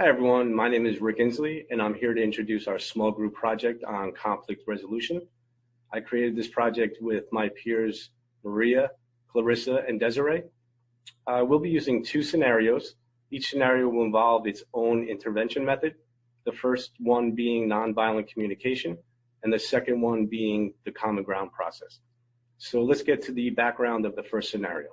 Hi everyone, my name is Rick Inslee and I'm here to introduce our small group project on conflict resolution. I created this project with my peers Maria, Clarissa, and Desiree. We'll be using two scenarios. Each scenario will involve its own intervention method. The first one being nonviolent communication and the second one being the common ground process. So let's get to the background of the first scenario.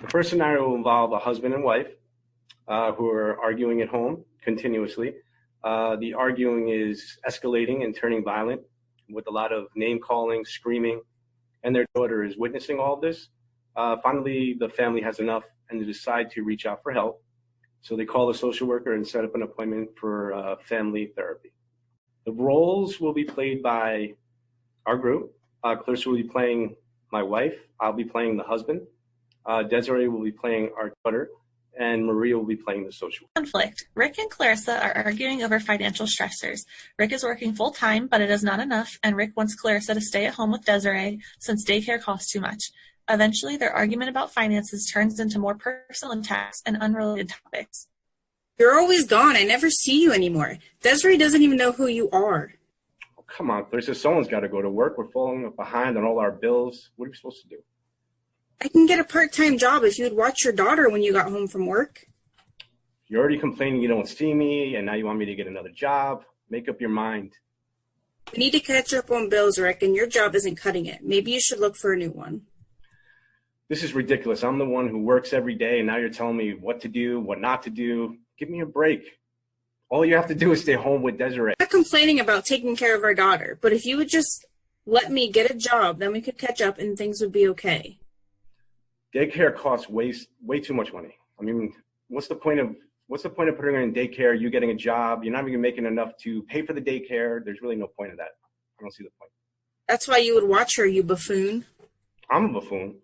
The first scenario will involve a husband and wife who are arguing at home continuously. The arguing is escalating and turning violent with a lot of name calling, screaming, and their daughter is witnessing all of this. Finally, the family has enough and they decide to reach out for help. So they call a social worker and set up an appointment for family therapy. The roles will be played by our group. Clarissa will be playing my wife. I'll be playing the husband. Desiree will be playing our daughter, and Maria will be playing the social. Conflict. Rick and Clarissa are arguing over financial stressors. Rick is working full-time, but it is not enough, and Rick wants Clarissa to stay at home with Desiree since daycare costs too much. Eventually, their argument about finances turns into more personal attacks and unrelated topics. You're always gone. I never see you anymore. Desiree doesn't even know who you are. Oh, come on, Clarissa, someone's got to go to work. We're falling behind on all our bills. What are we supposed to do? I can get a part-time job if you would watch your daughter when you got home from work. You're already complaining you don't see me, and now you want me to get another job. Make up your mind. We need to catch up on bills, Rick, and your job isn't cutting it. Maybe you should look for a new one. This is ridiculous. I'm the one who works every day, and now you're telling me what to do, what not to do. Give me a break. All you have to do is stay home with Desiree. I'm not complaining about taking care of our daughter, but if you would just let me get a job, then we could catch up and things would be okay. Daycare costs way too much money. I mean, what's the point of putting her in daycare, you getting a job? You're not even making enough to pay for the daycare. There's really no point of that. I don't see the point. That's why you would watch her, you buffoon. I'm a buffoon.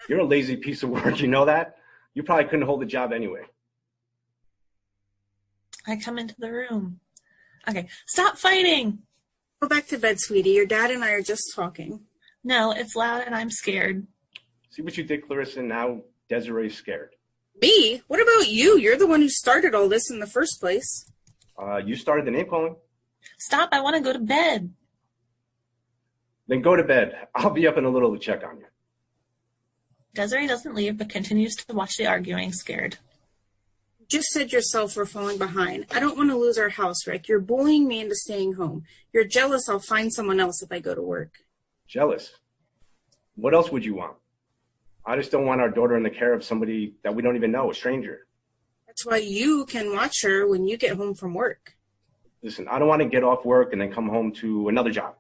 You're a lazy piece of work. You know that? You probably couldn't hold the job anyway. I come into the room. Okay, stop fighting. Go back to bed, sweetie. Your dad and I are just talking. No, it's loud and I'm scared. See what you did, Clarissa? Now Desiree's scared. Me? What about you? You're the one who started all this in the first place. You started the name calling. Stop, I want to go to bed. Then go to bed. I'll be up in a little to check on you. Desiree doesn't leave, but continues to watch the arguing, scared. You just said yourself we're falling behind. I don't want to lose our house, Rick. You're bullying me into staying home. You're jealous I'll find someone else if I go to work. Jealous? What else would you want? I just don't want our daughter in the care of somebody that we don't even know, a stranger. That's why you can watch her when you get home from work. Listen, I don't want to get off work and then come home to another job.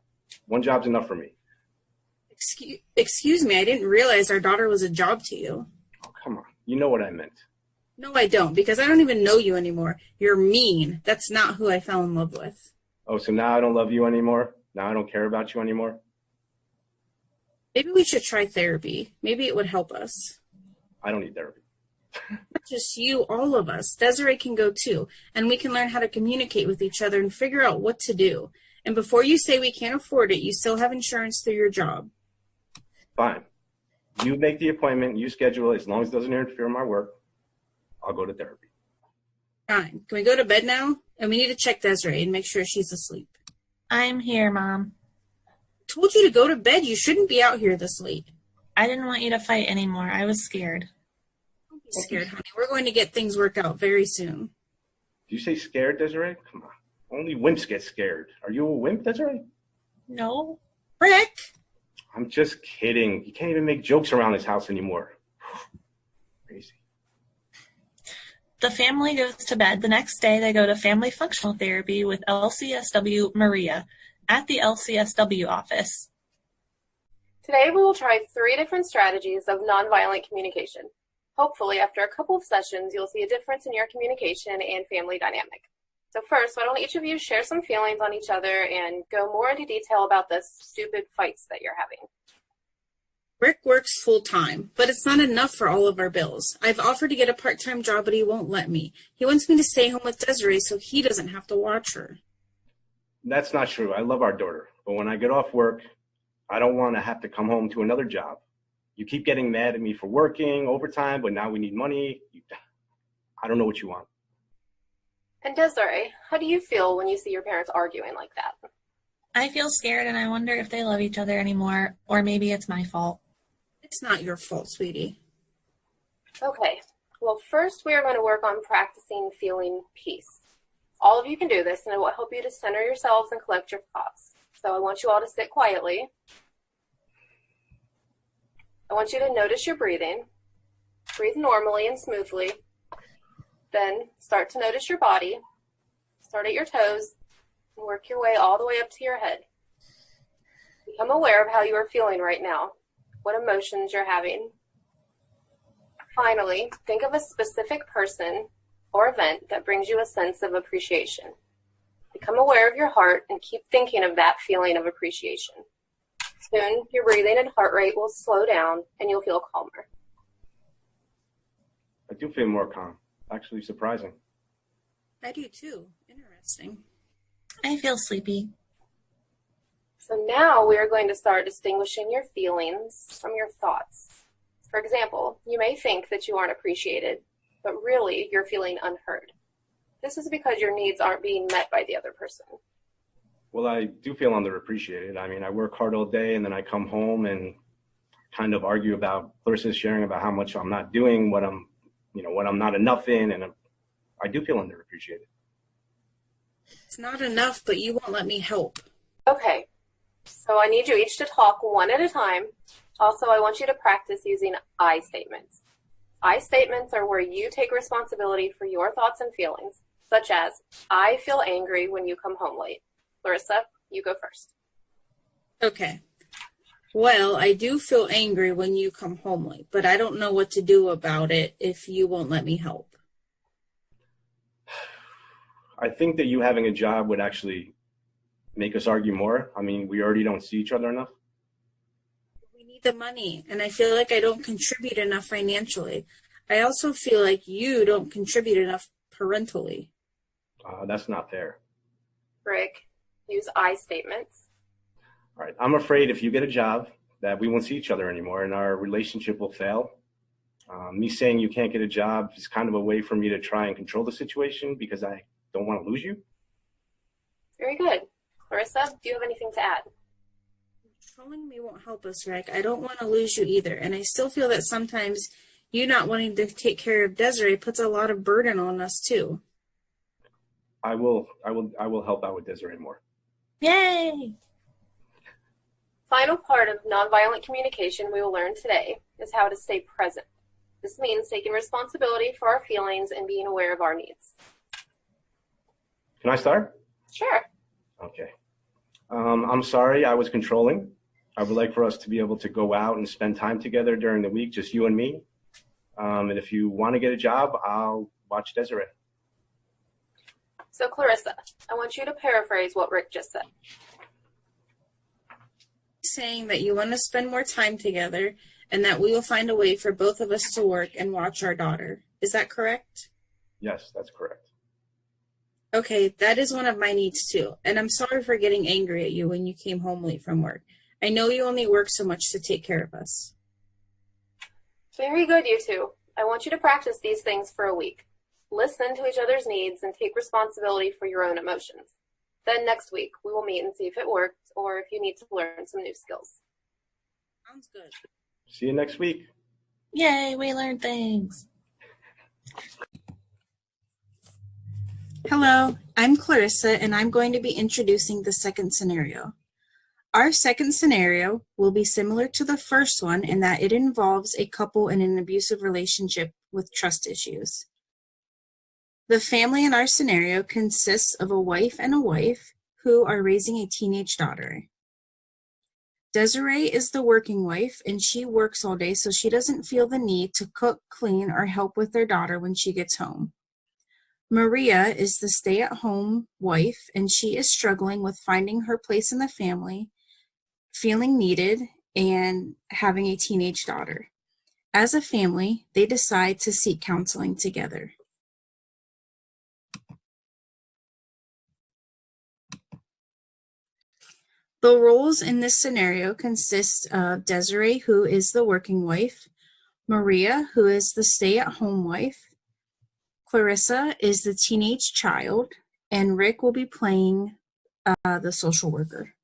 One job's enough for me. Excuse me, I didn't realize our daughter was a job to you. Oh, come on. You know what I meant. No, I don't, because I don't even know you anymore. You're mean. That's not who I fell in love with. Oh, so now I don't love you anymore? Now I don't care about you anymore? Maybe we should try therapy. Maybe it would help us. I don't need therapy. Not just you, all of us. Desiree can go too, and we can learn how to communicate with each other and figure out what to do. And before you say we can't afford it, you still have insurance through your job. Fine. You make the appointment, you schedule it, as long as it doesn't interfere with my work, I'll go to therapy. Fine. Can we go to bed now? And we need to check Desiree and make sure she's asleep. I'm here, Mom. Told you to go to bed. You shouldn't be out here this late. I didn't want you to fight anymore. I was scared. Don't be scared, honey. We're going to get things worked out very soon. Do you say scared, Desiree? Come on. Only wimps get scared. Are you a wimp, Desiree? No. Rick! I'm just kidding. You can't even make jokes around this house anymore. Crazy. The family goes to bed. The next day, they go to family functional therapy with LCSW Maria at the LCSW office. Today we will try 3 different strategies of nonviolent communication. Hopefully, after a couple of sessions, you'll see a difference in your communication and family dynamic. So first, why don't each of you share some feelings on each other and go more into detail about the stupid fights that you're having. Rick works full-time, but it's not enough for all of our bills. I've offered to get a part-time job, but he won't let me. He wants me to stay home with Desiree so he doesn't have to watch her. That's not true. I love our daughter. But when I get off work, I don't want to have to come home to another job. You keep getting mad at me for working overtime, but now we need money. I don't know what you want. And Desiree, how do you feel when you see your parents arguing like that? I feel scared and I wonder if they love each other anymore, or maybe it's my fault. It's not your fault, sweetie. Okay, well, first we are going to work on practicing feeling peace. All of you can do this, and it will help you to center yourselves and collect your thoughts. So I want you all to sit quietly. I want you to notice your breathing. Breathe normally and smoothly. Then start to notice your body. Start at your toes and work your way all the way up to your head. Become aware of how you are feeling right now, what emotions you're having. Finally, think of a specific person or event that brings you a sense of appreciation. Become aware of your heart and keep thinking of that feeling of appreciation. Soon, your breathing and heart rate will slow down and you'll feel calmer. I do feel more calm. Actually surprising. I do too. Interesting. I feel sleepy. So now we are going to start distinguishing your feelings from your thoughts. For example, you may think that you aren't appreciated, but really you're feeling unheard. This is because your needs aren't being met by the other person. Well, I do feel underappreciated. I mean, I work hard all day and then I come home and kind of argue about Clarissa's sharing about how much I'm not doing, what I'm not enough in, and I do feel underappreciated. It's not enough, but you won't let me help. Okay, so I need you each to talk one at a time. Also, I want you to practice using I statements. I statements are where you take responsibility for your thoughts and feelings, such as, I feel angry when you come home late. Clarissa, you go first. Okay. Well, I do feel angry when you come home late, but I don't know what to do about it if you won't let me help. I think that you having a job would actually make us argue more. I mean, we already don't see each other enough. We need the money, and I feel like I don't contribute enough financially. I also feel like you don't contribute enough parentally. That's not fair. Rick, use I statements. All right. I'm afraid if you get a job that we won't see each other anymore and our relationship will fail. Me saying you can't get a job is kind of a way for me to try and control the situation because I don't want to lose you. Very good. Clarissa, do you have anything to add? Controlling me won't help us, Rick. I don't want to lose you either. And I still feel that sometimes you not wanting to take care of Desiree puts a lot of burden on us too. I will help out with Desiree more. Yay! Final part of nonviolent communication we will learn today is how to stay present. This means taking responsibility for our feelings and being aware of our needs. Can I start? Sure. Okay. I'm sorry I was controlling. I would like for us to be able to go out and spend time together during the week, just you and me. And if you want to get a job, I'll watch Desiree. So Clarissa, I want you to paraphrase what Rick just said. Saying that you want to spend more time together and that we will find a way for both of us to work and watch our daughter. Is that correct? Yes, that's correct. Okay, that is one of my needs too. And I'm sorry for getting angry at you when you came home late from work. I know you only work so much to take care of us. Very good, you two. I want you to practice these things for a week. Listen to each other's needs and take responsibility for your own emotions. Then next week, we will meet and see if it worked or if you need to learn some new skills. Sounds good. See you next week. Yay, we learned things. Hello, I'm Clarissa, and I'm going to be introducing the second scenario. Our second scenario will be similar to the first one in that it involves a couple in an abusive relationship with trust issues. The family in our scenario consists of a wife and a wife who are raising a teenage daughter. Desiree is the working wife, and she works all day, so she doesn't feel the need to cook, clean, or help with their daughter when she gets home. Maria is the stay-at-home wife, and she is struggling with finding her place in the family, feeling needed, and having a teenage daughter. As a family, they decide to seek counseling together. The roles in this scenario consist of Desiree, who is the working wife, Maria, who is the stay-at-home wife, Clarissa is the teenage child, and Rick will be playing the social worker.